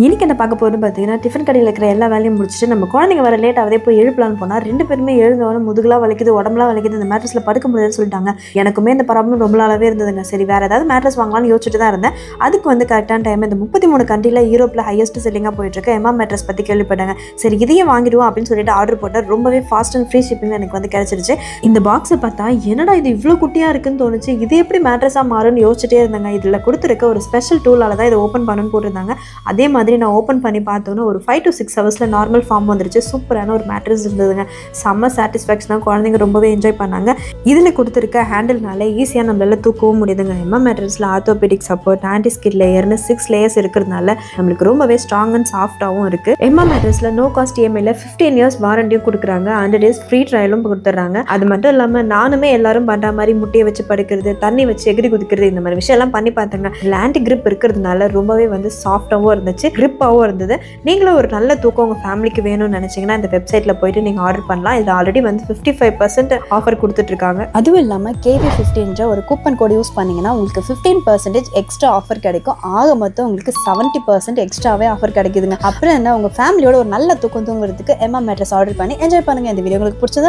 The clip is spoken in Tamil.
இன்னைக்கு என்ன பார்க்க போகிறது பார்த்தீங்கன்னா, டிஃபன் கடையில் இருக்கிற எல்லா வேலையும் முடிச்சுட்டு நம்ம குழந்தைங்க வர லேட் ஆகுதே போய் எழுப்பலான்னு போனால் 2 பேருமே எழுந்தவொடனே முதுகுலாம் வலிக்குது, உடம்புலாம் வலிக்குது, இந்த மேட்ரஸில் படுக்க முடியாதுன்னு சொல்லிட்டாங்க. எனக்குமே இந்த ப்ராப்ளம் ரொம்ப நாளாகவே இருந்ததுங்க. சரி வேறு ஏதாவது மேட்ரஸ் வாங்கலாம்னு யோசிச்சுட்டு தான் இருந்தேன். அதுக்கு வந்து கரெக்டான டைம் இந்த 33 கண்ட்ரியில் யூரோப்பில் ஹையஸ்ட் செல்லிங்காக போயிட்டுருக்கு எம்மா மேட்ரஸ் பற்றி கேள்விப்பட்டாங்க. சரி இதையும் வாங்கிடுவோம் அப்படின்னு சொல்லிட்டு ஆர்டர் போட்டால் ரொம்பவே ஃபாஸ்ட் அண்ட் ஃப்ரீ ஷிப்பிங் எனக்கு வந்து கிடச்சிருச்சு. இந்த பாக்ஸை பார்த்தா என்னடா இது இவ்வளோ குட்டியாக இருக்குன்னு தோணுச்சு. இது எப்படி மேட்ரஸாக மாறும்னு யோசிச்சுட்டே இருந்தாங்க. இதில் கொடுத்துருக்க ஒரு ஸ்பெஷல் டூலால் தான் இதை ஓப்பன் பண்ணணும்னு போட்டிருந்தாங்க. அதே மாதிரி நான் ஓப்பன் பண்ணி பார்த்தோன்னா ஒரு 5 to 6 ஹவர்ஸில் நார்மல் ஃபார்ம் வந்துருச்சு. சூப்பரான ஒரு மேட்ரஸ் இருந்ததுங்க. செம்ம சாட்டிஸ்ஃபேக்ஷனாக குழந்தைங்க ரொம்பவே என்ஜாய் பண்ணாங்க. இதில் கொடுத்துருக்க ஹேண்டில்னால ஈஸியாக நம்மளால தூக்கவும் முடியுதுங்க. எம்மா மேட்ரஸில் ஆர்த்தோபெடிக் சப்போர்ட், ஆன்டி ஸ்கிட் லேயர்னு 6 லேயர்ஸ் இருக்கிறதுனால நம்மளுக்கு ரொம்பவே ஸ்ட்ராங் அண்ட் சாஃப்டாகவும் இருக்குது. எம்மா மேட்ரஸில் நோ காஸ்ட் இஎம்ஐயில் 15 இயர்ஸ் வாரண்டியும் கொடுக்குறாங்க. 100 days ஃப்ரீ ட்ரையலும் கொடுத்துட்றாங்க. அது மட்டும் இல்லாமல் நானுமே எல்லாரும் பண்ணுற மாதிரி முட்டையை வச்சு படுக்கிறது, தண்ணி வச்சு எகிரி குதிக்கிறது, இந்த மாதிரி விஷயம்லாம் பண்ணி பார்த்தேங்க. ஆன்டி கிரிப் இருக்கிறதுனால ரொம்பவே வந்து சாஃப்டாகவும் இருந்துச்சு, கிரிப்பாகவும் இருந்தது. நீங்களும் ஒரு நல்ல தூக்கம் உங்கள் ஃபேமிலிக்கு வேணும்னு நினச்சிங்கன்னா இந்த வெப்சைட்டில் போயிட்டு நீங்கள் ஆர்டர் பண்ணலாம். இது ஆல்ரெடி வந்து 55% ஆஃபர் கொடுத்துட்ருக்காங்க. அதுவும் இல்லாமல் KV15 ஒரு கூப்பன் கோட் யூஸ் பண்ணிங்கன்னா உங்களுக்கு 15% எக்ஸ்ட்ரா ஆஃபர் கிடைக்கும். ஆக மொத்தம் உங்களுக்கு 70% எக்ஸ்ட்ராவே ஆஃபர் கிடைக்குதுங்க. அப்புறம் என்ன, உங்கள் ஃபேமிலியோட ஒரு நல்ல தூக்கம் தூங்குறதுக்கு எம்மா மேட்ரஸ் ஆர்டர் பண்ணி என்ஜாய் பண்ணுங்கள். இந்த வீடியோ உங்களுக்கு பிடிச்சது